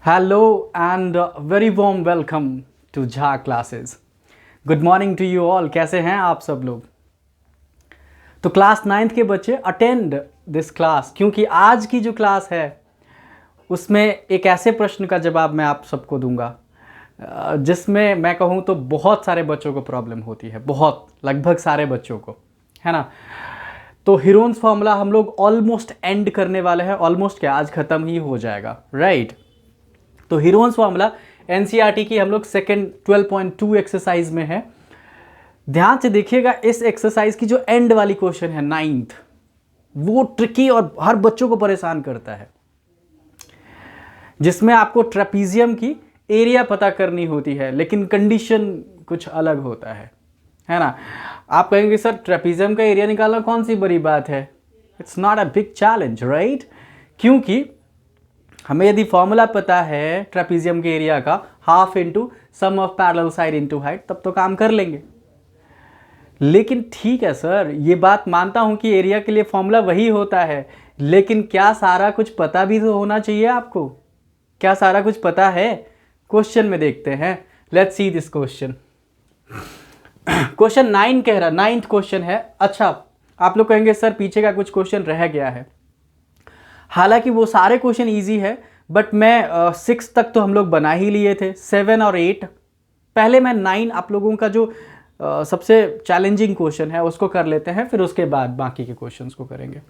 Hello and very warm welcome to Jha classes. Good morning to you all. कैसे हैं आप सब लोग? तो क्लास 9th के बच्चे अटेंड दिस क्लास, क्योंकि आज की जो क्लास है उसमें एक ऐसे प्रश्न का जवाब मैं आप सबको दूंगा जिसमें मैं कहूँ तो बहुत सारे बच्चों को प्रॉब्लम होती है, बहुत लगभग सारे बच्चों को, है ना। तो हीरोन्स फॉर्मूला हम लोग ऑलमोस्ट एंड करने वाले हैं। ऑलमोस्ट क्या, आज ख़त्म ही हो जाएगा, राइट। तो हीरोन्स फॉर्मूला एनसीईआरटी की हम लोग सेकेंड 12.2 एक्सरसाइज में है। ध्यान से देखिएगा, इस एक्सरसाइज की जो एंड वाली क्वेश्चन है 9th, वो ट्रिकी और हर बच्चों को परेशान करता है, जिसमें आपको ट्रेपीजियम की एरिया पता करनी होती है, लेकिन कंडीशन कुछ अलग होता है ना। आप कहेंगे सर ट्रेपीजियम का एरिया निकालना कौन सी बड़ी बात है? It's not a big challenge, right. क्योंकि हमें यदि फॉर्मूला पता है ट्रेपीजियम के एरिया का half into sum of parallel side into height, तब तो काम कर लेंगे। लेकिन ठीक है सर, ये बात मानता हूं कि एरिया के लिए फॉर्मूला वही होता है, लेकिन क्या सारा कुछ पता भी तो होना चाहिए आपको? क्या सारा कुछ पता है? क्वेश्चन में देखते हैं। Let's see this question. Question 9 कह रहा, 9th क्वेश्चन है। अच्छा, आप लोग कहेंगे सर पीछे का कुछ क्वेश्चन रह गया है। हालांकि वो सारे क्वेश्चन इजी है, बट मैं 6 तक तो हम लोग बना ही लिए थे, 7 और 8। पहले मैं 9 आप लोगों का जो सबसे चैलेंजिंग क्वेश्चन है उसको कर लेते हैं, फिर उसके बाद बाकी के क्वेश्चंस को करेंगे।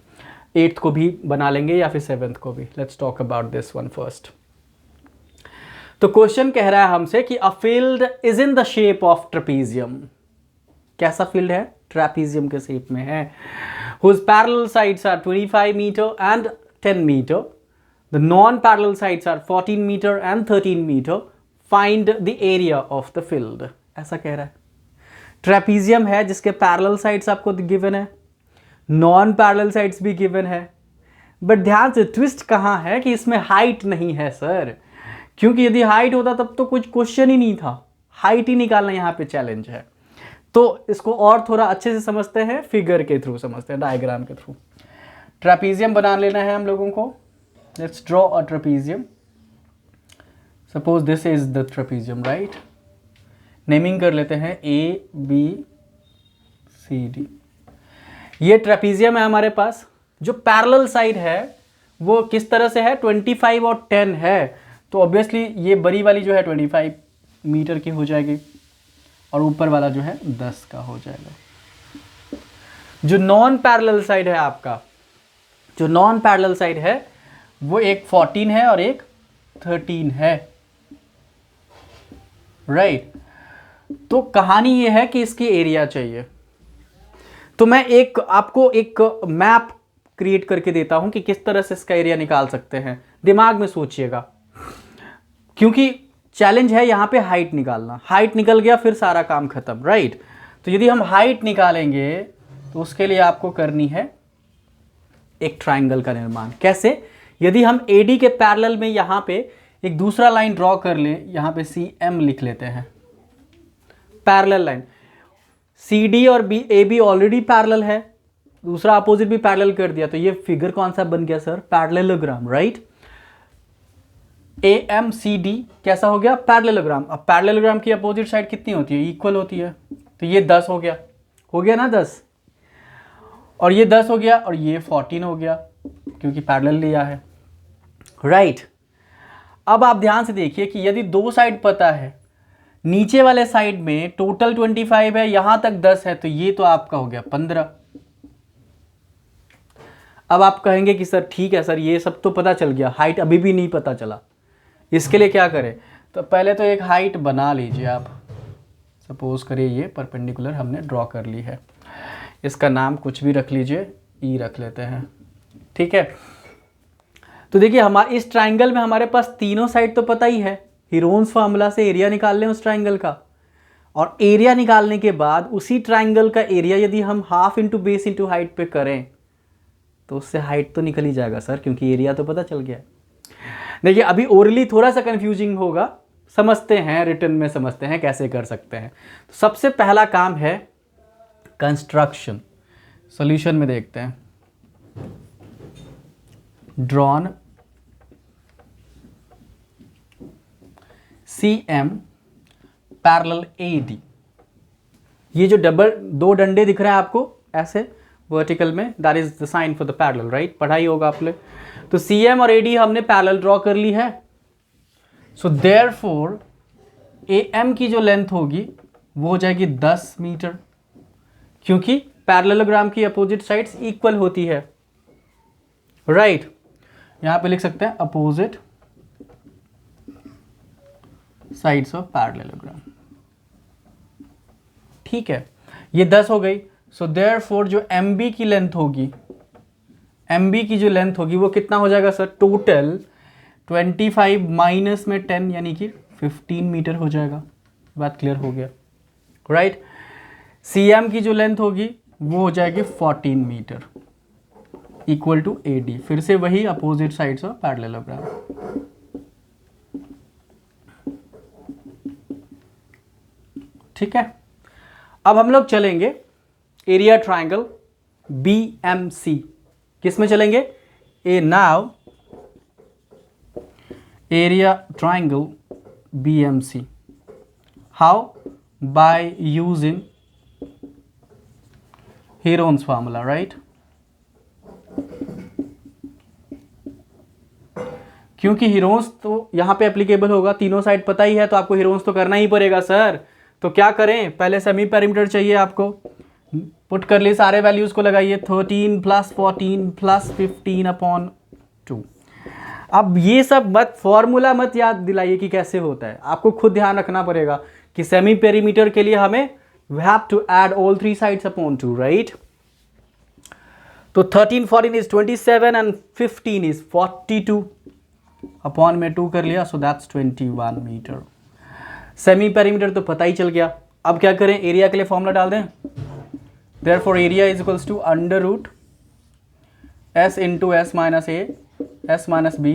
8th को भी बना लेंगे या फिर 7th को भी। Let's talk about this one first. तो क्वेश्चन कह रहा है हमसे कि a field is in the shape of trapezium. कैसा फील्ड है? ट्रेपीजियम के शेप में है। whose parallel sides are 25 meter and 10 meter. The non-parallel sides are 14 meter and 13 meter. Find the area of the field. ऐसा कह रहा है। Trapezium है जिसके पैरेलल साइड्स आपको गिवन है, नॉन पैरेलल साइड्स भी गिवन है, बट ध्यान से ट्विस्ट कहाँ है कि इसमें हाइट नहीं है सर। क्योंकि यदि हाइट होता तब तो कुछ क्वेश्चन ही नहीं था, हाइट ही निकालना यहाँ पे चैलेंज है। तो इसको और थोड़ा अच्छे से समझते हैं, फिगर के थ्रू समझते हैं, डायग्राम के थ्रू। ट्रेपीजियम बना लेना है हम लोगों को। Let's draw a trapezium. Suppose this is the trapezium, right. Naming कर लेते हैं ABCD। ये ट्रेपीजियम है हमारे पास। जो पैरेलल साइड है वो किस तरह से है? 25 और 10 है, तो ऑब्वियसली ये बड़ी वाली जो है 25 मीटर की हो जाएगी और ऊपर वाला जो है 10 का हो जाएगा। जो नॉन पैरेलल साइड है आपका, जो नॉन पैरेलल साइड है वो एक 14 है और एक 13 है, राइट। तो कहानी ये है कि इसकी एरिया चाहिए। तो मैं आपको एक मैप क्रिएट करके देता हूं कि किस तरह से इसका एरिया निकाल सकते हैं। दिमाग में सोचिएगा, क्योंकि चैलेंज है यहाँ पे हाइट निकालना। हाइट निकल गया फिर सारा काम खत्म, राइट। तो यदि हम हाइट निकालेंगे तो उसके लिए आपको करनी है एक ट्राइंगल का निर्माण। कैसे? यदि हम AD के पैरेलल में यहाँ पे एक दूसरा लाइन ड्रॉ कर लें, यहाँ पे CM लिख लेते हैं, पैरेलल लाइन। CD और AB ऑलरेडी पैरेलल है, दूसरा अपोजिट भी पैरेलल कर दिया, तो ये फिगर कौन सा बन गया सर? Parallelogram, right. AMCD कैसा हो गया? पैरेललोग्राम। अब पैरेललोग्राम की अपोजिट साइड कितनी होती है? इक्वल होती है। तो ये 10 हो गया, ना 10, और ये 10 हो गया, और ये 14 हो गया, क्योंकि पैरेलल लिया है, राइट। अब आप ध्यान से देखिए कि यदि दो साइड पता है, नीचे वाले साइड में टोटल 25 है, यहां तक 10 है, तो ये तो आपका हो गया 15। अब आप कहेंगे कि सर ठीक है सर, ये सब तो पता चल गया, हाइट अभी भी नहीं पता चला, इसके लिए क्या करें? तो पहले तो एक हाइट बना लीजिए आप। सपोज करिए ये परपेंडिकुलर हमने ड्रॉ कर ली है, इसका नाम कुछ भी रख लीजिए, E रख लेते हैं, ठीक है। तो देखिए हमारे इस ट्राइंगल में हमारे पास तीनों साइड तो पता ही है। हीरोन्स फार्मूला से एरिया निकाल लें उस ट्राइंगल का, और एरिया निकालने के बाद उसी ट्राइंगल का एरिया यदि हम half into base into height पे करें तो उससे हाइट तो निकल ही जाएगा सर, क्योंकि एरिया तो पता चल गया। देखिए अभी ओरली थोड़ा सा कंफ्यूजिंग होगा, समझते हैं, रिटर्न में समझते हैं कैसे कर सकते हैं। तो सबसे पहला काम है कंस्ट्रक्शन। सॉल्यूशन में देखते हैं। Drawn CM parallel AD। ये जो दो डंडे दिख रहे हैं आपको ऐसे वर्टिकल में, that is the sign for the parallel, right? पढ़ाई होगा आपने। तो CM और AD हमने पैरेलल ड्रॉ कर ली है। सो देयरफॉर AM की जो लेंथ होगी वो हो जाएगी 10 मीटर, क्योंकि पैरेललोग्राम की अपोजिट साइड्स इक्वल होती है, राइट? यहां पे लिख सकते हैं अपोजिट साइड्स ऑफ पैरेललोग्राम। ठीक है, ये 10 हो गई। सो देयरफॉर जो MB की लेंथ होगी, MB की जो लेंथ होगी वो कितना हो जाएगा सर? टोटल 25 माइनस में 10 यानी कि 15 मीटर हो जाएगा। बात क्लियर हो गया, राइट? CM की जो लेंथ होगी वो हो जाएगी 14 मीटर इक्वल टू AD। फिर से वही अपोजिट साइड्स ऑफ पैरेललोग्राम। ठीक है, अब हम लोग चलेंगे एरिया ट्रायंगल BMC। किस में चलेंगे? A now area triangle BMC। How? By using Heron's formula, right? क्योंकि हीरोन्स तो यहां पे एप्लीकेबल होगा, तीनों साइड पता ही है, तो आपको हीरोन्स तो करना ही पड़ेगा सर। तो क्या करें? पहले सेमी पेरीमीटर चाहिए आपको, पुट कर लिए, सारे वैल्यूज को लगाइए, 13 प्लस 14 प्लस 15 अपॉन 2। अब ये सब मत फॉर्मूला मत याद दिलाइए कि कैसे होता है, आपको खुद ध्यान रखना पड़ेगा कि सेमी पेरीमीटर के लिए हमें we have to add all three sides upon 2, right? तो 13 14 is 27 and 15 is 42 अपॉन में 2 कर लिया, so that's 21 metre. Semi perimeter तो पता ही चल गया। अब क्या करें? एरिया के लिए फॉर्मूला डाल दें। therefore area is equals to under root S into S minus A, S minus B,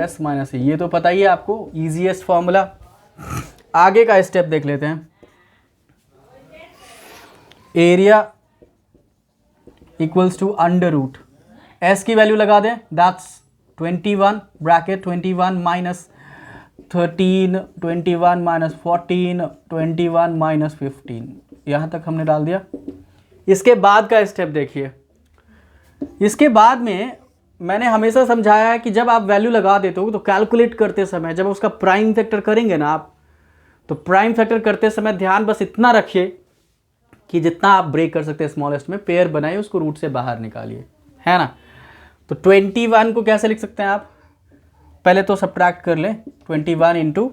S minus A। ये तो पता ही है आपको, easiest फॉर्मूला। आगे का स्टेप देख लेते हैं। Area equals to under root, S की वैल्यू लगा दें, that's 21 bracket 21 minus 13 21 minus 14 21 minus 15, यहाँ तक हमने डाल दिया। इसके बाद का स्टेप देखिए। इसके बाद में मैंने हमेशा समझाया है कि जब आप वैल्यू लगा देते हो तो कैलकुलेट करते समय जब उसका प्राइम फैक्टर करेंगे ना आप, तो प्राइम फैक्टर करते समय ध्यान बस इतना रखिए कि जितना आप ब्रेक कर सकते हैं स्मॉलेस्ट में, पेयर बनाइए, उसको रूट से बाहर निकालिए, है ना? तो 21 को कैसे लिख सकते हैं आप? पहले तो सब्ट्रैक्ट कर लें, 21 इंटू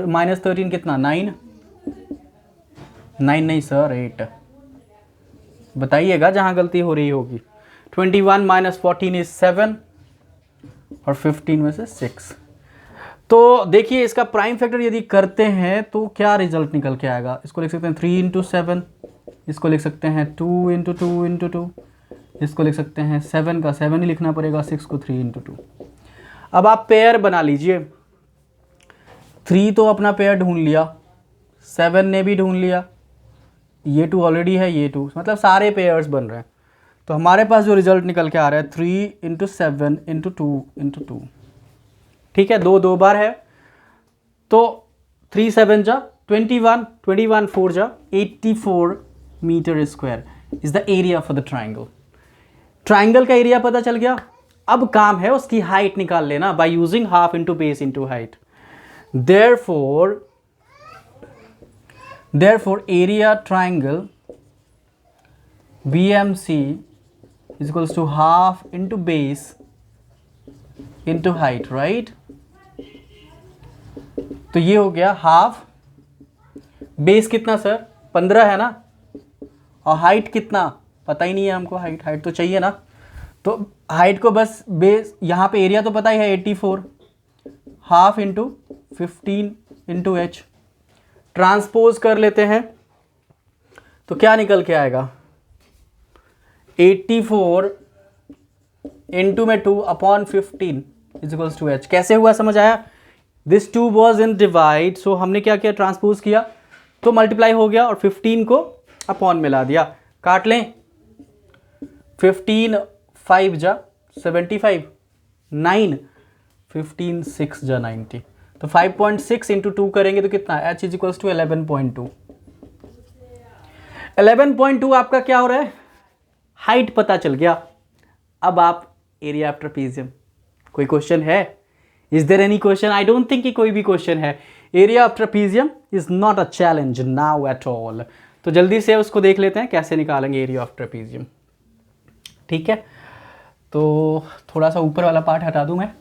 माइनस 13 कितना? 9 नहीं सर 8, बताइएगा जहां गलती हो रही होगी। 21 माइनस 14 इज 7 और 15 में से 6। तो देखिए इसका प्राइम फैक्टर यदि करते हैं तो क्या रिजल्ट निकल के आएगा? इसको लिख सकते हैं 3 इंटू 7, इसको लिख सकते हैं 2 इंटू 2 इंटू 2, इसको लिख सकते हैं 7 का 7 ही लिखना पड़ेगा, 6 को 3 इंटू 2। अब आप पेयर बना लीजिए। 3 तो अपना पेयर ढूंढ लिया, 7 ने भी ढूंढ लिया, ये 2 ऑलरेडी है, ये 2, मतलब सारे पेयर्स बन रहे हैं। तो हमारे पास जो रिजल्ट निकल के आ रहा है 3 इंटू 7 इंटू 2 इंटू 2, ठीक है, दो बार है, तो 3 7 जा 21, 21 4 जा 84 metre square is the area for the triangle. Triangle का एरिया पता चल गया। अब काम है उसकी हाइट निकाल लेना by using half into base into height. therefore area triangle BMC is equals to half into base into height, right? तो ये हो गया हाफ, बेस कितना सर? 15 है ना, और हाइट कितना पता ही नहीं है हमको, हाइट तो चाहिए ना, तो हाइट को बस बेस, यहाँ पे एरिया तो पता ही है 84, half into 15 into H, transpose कर लेते हैं तो क्या निकल के आएगा? 84 इंटू में 2 upon 15 is equals to H. कैसे हुआ समझ आया? This 2 was in divide, so हमने क्या किया? ट्रांसपोज किया तो मल्टीप्लाई हो गया और 15 को अपॉन मिला दिया। काट लें, 15 5 जा 75, 9 15 6 जा 90, तो 5.6 इंटू 2 करेंगे तो कितना, h इज इक्वल्स टू 11.2। 11.2 आपका क्या हो रहा है, हाइट पता चल गया। अब आप एरिया ऑफ ट्रेपेजियम, कोई क्वेश्चन है, is there any question? I don't think कि कोई भी क्वेश्चन है। Area of trapezium is not a challenge now at all. तो जल्दी से उसको देख लेते हैं कैसे निकालेंगे एरिया ऑफ ट्रेपेजियम। ठीक है, तो थोड़ा सा ऊपर वाला पार्ट हटा दूं मैं।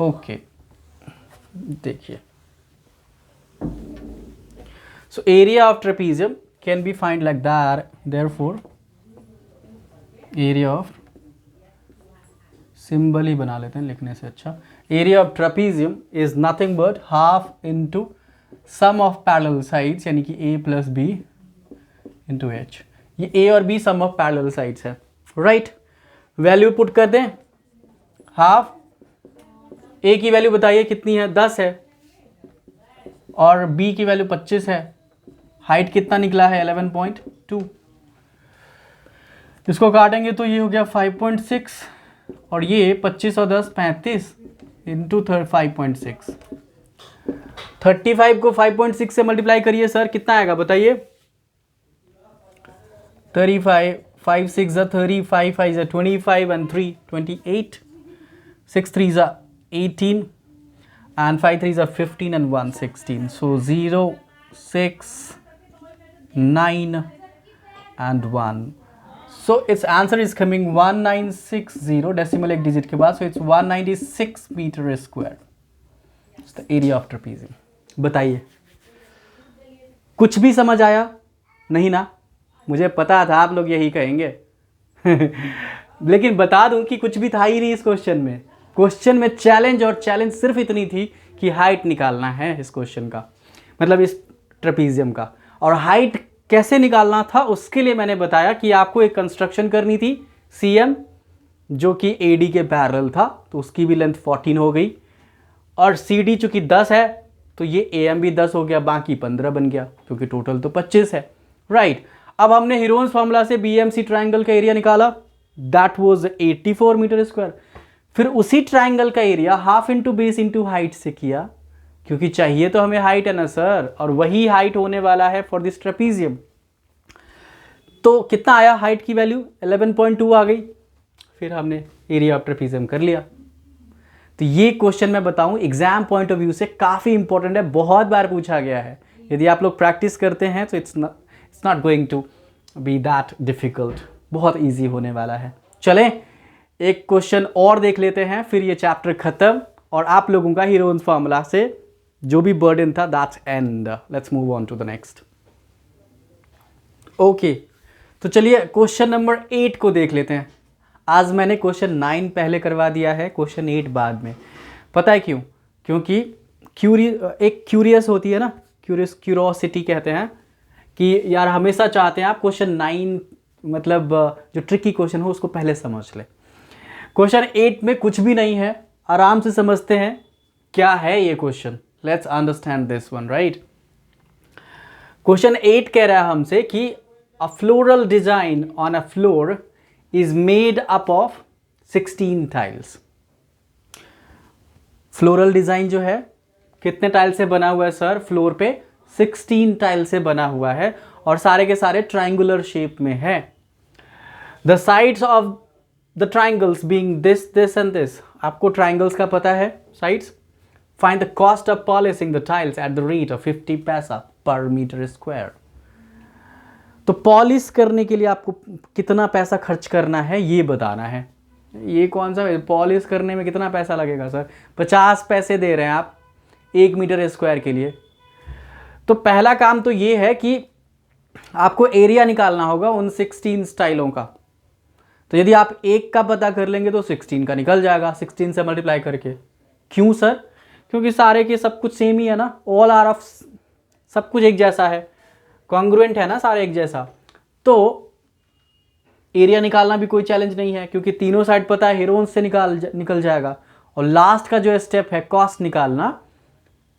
ओके, देखिए, so area of trapezium can be find like that, therefore area of, symbol ही बना लेते हैं लिखने से अच्छा, area of trapezium is nothing but half into sum of parallel sides, यानी कि a plus b into h. ये a और b sum of parallel sides है, राइट। वैल्यू पुट कर दें, हाफ, a की वैल्यू बताइए कितनी है, 10 है, और b की वैल्यू 25 है, हाइट कितना निकला है 11.2। इसको काटेंगे तो ये हो गया 5.6, और ये 25 और 10 35 इंटू 5.6। 35 को 5.6 से मल्टीप्लाई करिए सर, कितना आएगा बताइए? 35, 5 6 30, 5 5 25 and 3 28, 6 3 18 and 5 3 15 and 1 16. So 0 6 9 and 1. So its answer is coming 1960, decimal एक डिजिट के बाद, so it's 196 meter square. It's the area of trapezium. बताइए, कुछ भी समझ आया? नहीं ना, मुझे पता था आप लोग यही कहेंगे लेकिन बता दूं कि कुछ भी था ही नहीं इस क्वेश्चन में। क्वेश्चन में चैलेंज, और चैलेंज सिर्फ इतनी थी कि हाइट निकालना है इस क्वेश्चन का, मतलब इस ट्रेपेजियम का। और हाइट कैसे निकालना था उसके लिए मैंने बताया कि आपको एक कंस्ट्रक्शन करनी थी CM, जो कि AD के पैरेलल था, तो उसकी भी लेंथ 14 हो गई, और CD चूंकि 10 है तो ये AM भी 10 हो गया, बाकी 15 बन गया, क्योंकि टोटल तो 25 है, राइट। अब हमने हीरोन्स फॉर्मूला से BMC ट्राइंगल का एरिया निकाला, दैट वाज 84 मीटर स्क्वायर। फिर उसी ट्राइंगल का area half into base into height से किया, क्योंकि चाहिए तो हमें हाइट है ना सर, और वही हाइट होने वाला है फॉर दिस ट्रेपेजियम। तो कितना आया हाइट की वैल्यू? 11.2 आ गई। फिर हमने एरिया ऑफ ट्रेपेजियम कर लिया। तो ये क्वेश्चन मैं बताऊं एग्जाम पॉइंट ऑफ व्यू से काफ़ी इंपॉर्टेंट है, बहुत बार पूछा गया है। यदि आप लोग प्रैक्टिस करते हैं तो it's not going to be that difficult, बहुत ईजी होने वाला है। चलें एक क्वेश्चन और देख लेते हैं, फिर ये चैप्टर खत्म, और आप लोगों का हीरोन्स फार्मूला से जो भी बर्डन था that's end. Let's move on to the next. Okay, तो चलिए क्वेश्चन नंबर 8 को देख लेते हैं। आज मैंने क्वेश्चन 9 पहले करवा दिया है, क्वेश्चन 8 बाद में। पता है क्यों? क्योंकि एक क्यूरियस होती है ना, क्यूरोसिटी कहते हैं कि यार हमेशा चाहते हैं आप क्वेश्चन 9, मतलब जो ट्रिकी क्वेश्चन हो उसको पहले समझ ले। क्वेश्चन 8 में कुछ भी नहीं है, आराम से समझते हैं क्या है ये question. Let's understand this one, right. Question 8 कह रहा है हमसे कि a floral design on a floor is made up of 16 tiles. Floral design जो है कितने टाइल से बना हुआ है सर? फ्लोर पे 16 टाइल से बना हुआ है, और सारे के सारे ट्राइंगुलर शेप में है। The sides of the triangles being this this and this. आपको ट्राइंगल्स का पता है sides. Find the cost of polishing the tiles at the rate of 50 पैसा पर मीटर स्क्वायर। तो पॉलिश करने के लिए आपको कितना पैसा खर्च करना है ये बताना है। ये कौन सा पॉलिश करने में कितना पैसा लगेगा सर? 50 पैसे दे रहे हैं आप 1 मीटर स्क्वायर के लिए। तो पहला काम तो ये है कि आपको एरिया निकालना होगा उन 16 स्टाइलों का। तो यदि आप एक का पता कर लेंगे तो 16 का निकल जाएगा 16 से मल्टीप्लाई करके। क्यों सर? क्योंकि सारे के सब कुछ सेम ही है ना, ऑल आर ऑफ, सब कुछ एक जैसा है, कॉन्ग्रुएंट है ना सारे एक जैसा। तो एरिया निकालना भी कोई चैलेंज नहीं है, क्योंकि तीनों साइड पता है, हीरोन्स से निकल जाएगा। और लास्ट का जो स्टेप है कॉस्ट निकालना,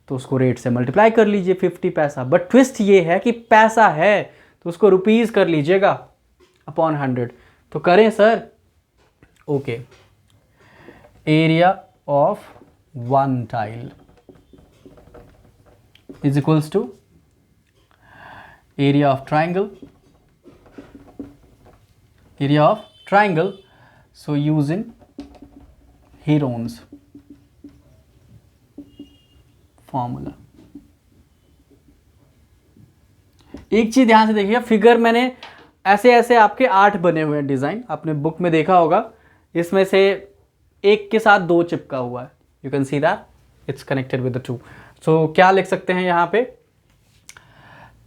तो उसको रेट से मल्टीप्लाई कर लीजिए 50 पैसा। बट ट्विस्ट ये है कि पैसा है तो उसको रुपीज कर लीजिएगा अपॉन 100। तो करें sir? Okay, area of 1 tile is equals to area of triangle, so using Heron's formula. एक चीज ध्यान से देखिएगा, फिगर मैंने ऐसे ऐसे आपके 8 बने हुए हैं डिजाइन, आपने बुक में देखा होगा, इसमें से एक के साथ 2 चिपका हुआ है, you can see that it's connected with the 2. सो क्या लिख सकते हैं यहाँ पे,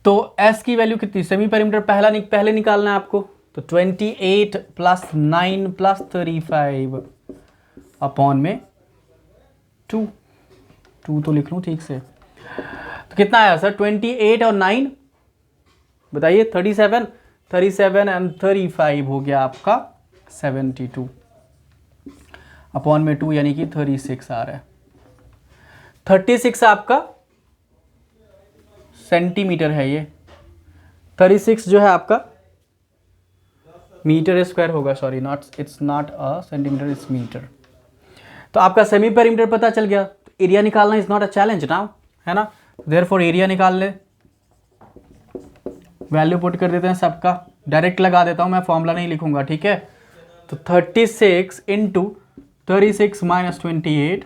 तो s की वैल्यू कितनी, सेमी पेरीमीटर पहले निकालना है आपको, तो 28 प्लस 9 प्लस 35 अपॉन में 2 तो लिख लूँ ठीक से, तो कितना आया सर, 28 और 9 बताइए, 37 एंड 35 हो गया आपका 72 अपॉन में 2 यानी कि 36 आ रहा है. 36 आपका सेंटीमीटर है, ये 36 जो है आपका मीटर स्क्वायर होगा, sorry it's not a centimetre, it's metre. तो आपका सेमी पेरीमीटर पता चल गया, तो एरिया निकालना is not a challenge now, है ना. देयरफॉर एरिया निकाल ले, वैल्यू पुट कर देते हैं सबका, डायरेक्ट लगा देता हूं मैं, फॉर्मूला नहीं लिखूंगा, ठीक है. तो 36 इंटू 36 माइनस 28,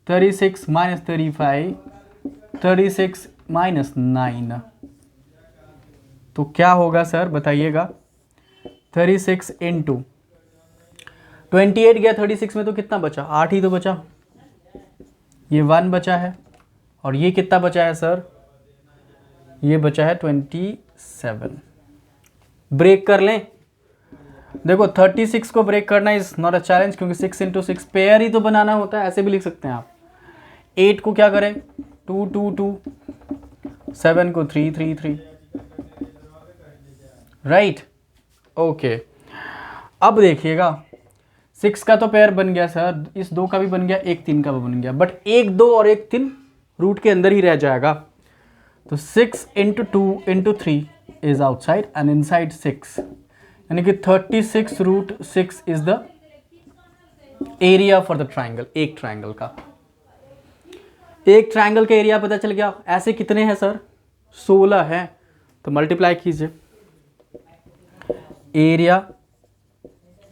36 माइनस 35, 36 माइनस 9, तो क्या होगा सर बताइएगा, 36 इंटू 28 गया 36 में, तो कितना बचा, 8 ही तो बचा, ये 1 बचा है, और ये कितना बचा है सर, ये बचा है 27. ब्रेक कर लें, देखो 36 को ब्रेक करना इज नॉट अ चैलेंज, क्योंकि 6 इंटू 6 पेयर ही तो बनाना होता है, ऐसे भी लिख सकते हैं आप. 8 को क्या करें, 2 2 2, 7 को 3 3 3, राइट. ओके, अब देखिएगा 6 का तो पेयर बन गया सर, इस 2 का भी बन गया, एक 3 का भी बन गया, बट 1 2 और 1 3 रूट के अंदर ही रह जाएगा. तो 6 into 2 into 3 is outside and inside 6, यानी कि 36 root 6 is the area for the triangle. एक ट्राइंगल का एरिया पता चल गया. ऐसे कितने हैं सर, 16 है, तो मल्टीप्लाई कीजिए, एरिया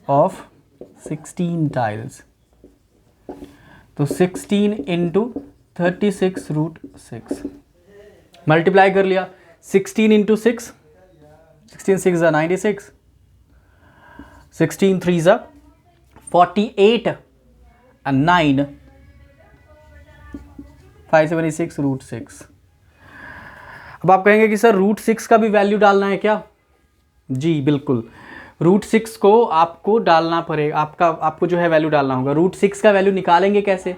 ऑफ 16 टाइल्स, तो 16 इंटू 36 रूट 6, मल्टीप्लाई कर लिया, 16 इंटू 6, 16 6 ज़ा 96, 16 3 ज़ा 48 एंड 9 576 रूट 6. अब आप कहेंगे कि सर रूट 6 का भी वैल्यू डालना है क्या, जी बिल्कुल, रूट 6 को आपको डालना पड़ेगा, आपको जो है वैल्यू डालना होगा. रूट 6 का वैल्यू निकालेंगे कैसे,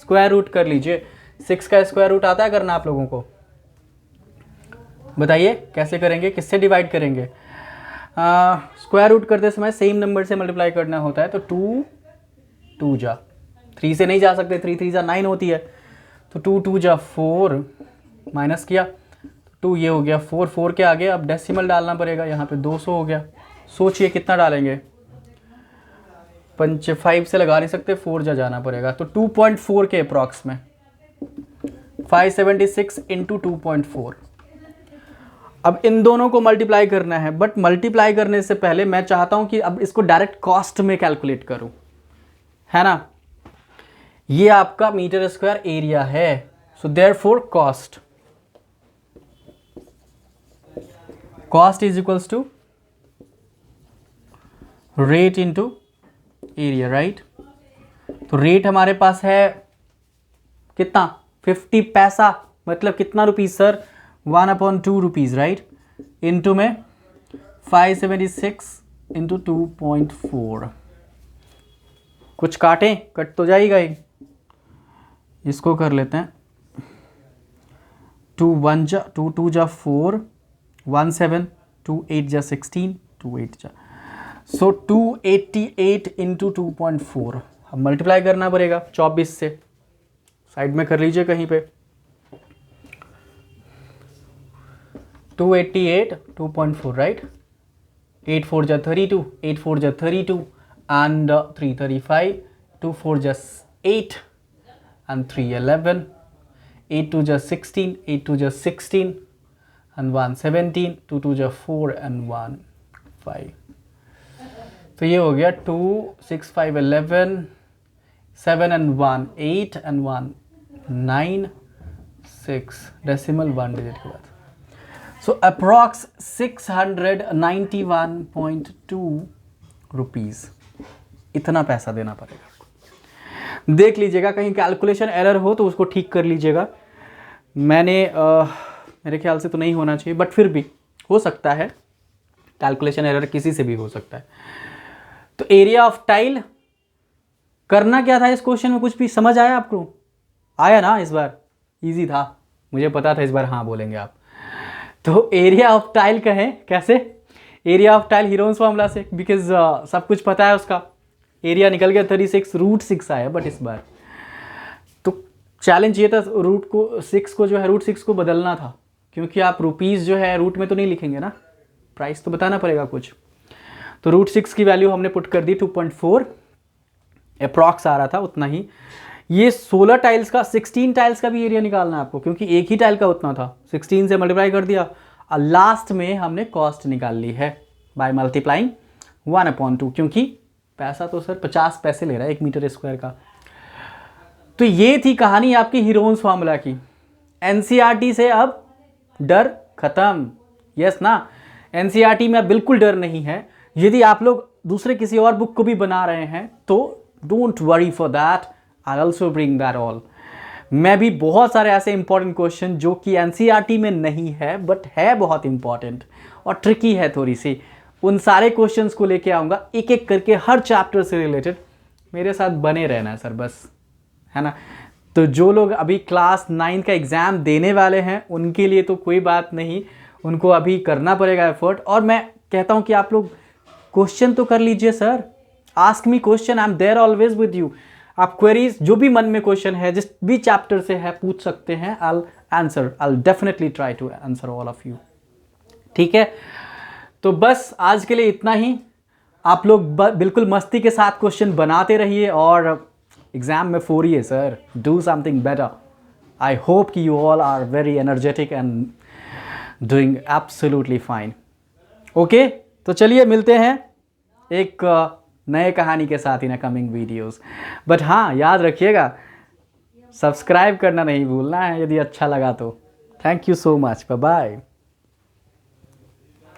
स्क्वायर रूट कर लीजिए. 6 का स्क्वायर रूट आता है करना आप लोगों को, बताइए कैसे करेंगे, किससे डिवाइड करेंगे. स्क्वायर रूट करते समय सेम नंबर से मल्टीप्लाई करना होता है, तो 2 2 जा 3 से नहीं जा सकते, 3 3 जा 9 होती है, तो 2 2 जा 4, माइनस किया, 2 ये हो गया 4, 4 के आगे अब डेसिमल डालना पड़ेगा, यहाँ पे 200 हो गया. सोचिए कितना डालेंगे, 5 से लगा नहीं सकते, 4 जा जाना पड़ेगा, तो 2.4 के अप्रॉक्स में 576 इंटू 2.4. अब इन दोनों को मल्टीप्लाई करना है, बट मल्टीप्लाई करने से पहले मैं चाहता हूं कि अब इसको डायरेक्ट कॉस्ट में कैलकुलेट करूं, है ना. ये आपका मीटर स्क्वायर एरिया है, so therefore cost is equals to rate into area, right. तो रेट हमारे पास है कितना, 50 पैसा, मतलब कितना rupees sir, 1/2 rupees, right. Into में 576 इंटू 2.4, कुछ काटें, कट तो जाएगा ही, इसको कर लेते हैं, 2 1 जा 2 2 जा 4, 1 7, 2 8 जा 16, 2 8 जा, सो 288 इंटू 2.4. अब मल्टीप्लाई करना पड़ेगा 24 से, साइड में कर लीजिए कहीं पे, 288 2.4, राइट. 8 4 जा 32, 8 4 जा 32 and 3 35, 2 4 जा 8 and 3 11, 8 2 जा 16, 8 2 जा 16 and 1 17, 2 2 जा 4 and 1 5। तो ये हो गया 2 6 5 11, 7 and 1 8 and 1 9 6, डेसिमल 1 डिजिट के बाद। सो अप्रॉक्स 691.2 रुपीज़, इतना पैसा देना पड़ेगा आपको। देख लीजिएगा, कहीं कैलकुलेशन एरर हो तो उसको ठीक कर लीजिएगा। मेरे ख्याल से तो नहीं होना चाहिए, बट फिर भी हो सकता है, कैलकुलेशन एरर किसी से भी हो सकता है। तो एरिया ऑफ टाइल करना क्या था इस क्वेश्चन में, कुछ भी समझ आया आपको? आया ना? इस बार इजी था, मुझे पता था इस बार हाँ बोलेंगे आप। तो एरिया ऑफ टाइल कहें कैसे? Area of tile Heron's formula से, बिकॉज सब कुछ पता है उसका। एरिया निकल गया 36√6 आया, बट इस बार तो चैलेंज ये था रूट को 6 को जो है √6 को बदलना था, क्योंकि आप रुपीज़ जो है रूट में तो नहीं लिखेंगे ना, प्राइस तो बताना पड़ेगा कुछ। तो √6 की वैल्यू हमने पुट कर दी 2.4, अप्रॉक्स आ रहा था उतना ही। ये 16 टाइल्स का, 16 टाइल्स का भी एरिया निकालना है आपको, क्योंकि एक ही टाइल का उतना था। 16 से मल्टीप्लाई कर दिया और लास्ट में हमने कॉस्ट निकाल ली है बाय मल्टीप्लाइंग 1/2, क्योंकि पैसा तो सर 50 पैसे ले रहा है 1 मीटर स्क्वायर का। तो ये थी कहानी आपकी हीरोन्स फार्मूला की। एनसीईआरटी से अब डर खत्म, यस ना? एनसीईआरटी में अब बिल्कुल डर नहीं है। यदि आप लोग दूसरे किसी और बुक को भी बना रहे हैं तो don't worry for that, I also bring that all. मैं भी बहुत सारे ऐसे इंपॉर्टेंट क्वेश्चन जो कि एनसीईआरटी में नहीं है बट है बहुत इंपॉर्टेंट और ट्रिकी है थोड़ी सी, उन सारे क्वेश्चंस को लेके आऊँगा एक एक करके, हर चैप्टर से रिलेटेड। मेरे साथ बने रहना है सर, बस, है ना? तो जो लोग अभी क्लास 9 का एग्ज़ाम देने वाले हैं उनके लिए तो कोई बात नहीं, उनको अभी करना पड़ेगा एफर्ट। और मैं कहता हूँ कि आप लोग क्वेश्चन तो कर लीजिए sir, ask me question, I am there always with you. आप क्वेरीज जो भी मन में क्वेश्चन है जिस भी चैप्टर से है पूछ सकते हैं, I answer, I definitely try to answer all of you. ठीक है, तो बस आज के लिए इतना ही। आप लोग बिल्कुल मस्ती के साथ क्वेश्चन बनाते रहिए और एग्जाम में फोड़िए sir, do something better. I hope कि you all are very energetic and doing absolutely fine. Okay, तो चलिए मिलते हैं एक नए कहानी के साथ इन कमिंग वीडियोस। बट हाँ, याद रखिएगा सब्सक्राइब करना नहीं भूलना है यदि अच्छा लगा तो। Thank you so much, bye bye.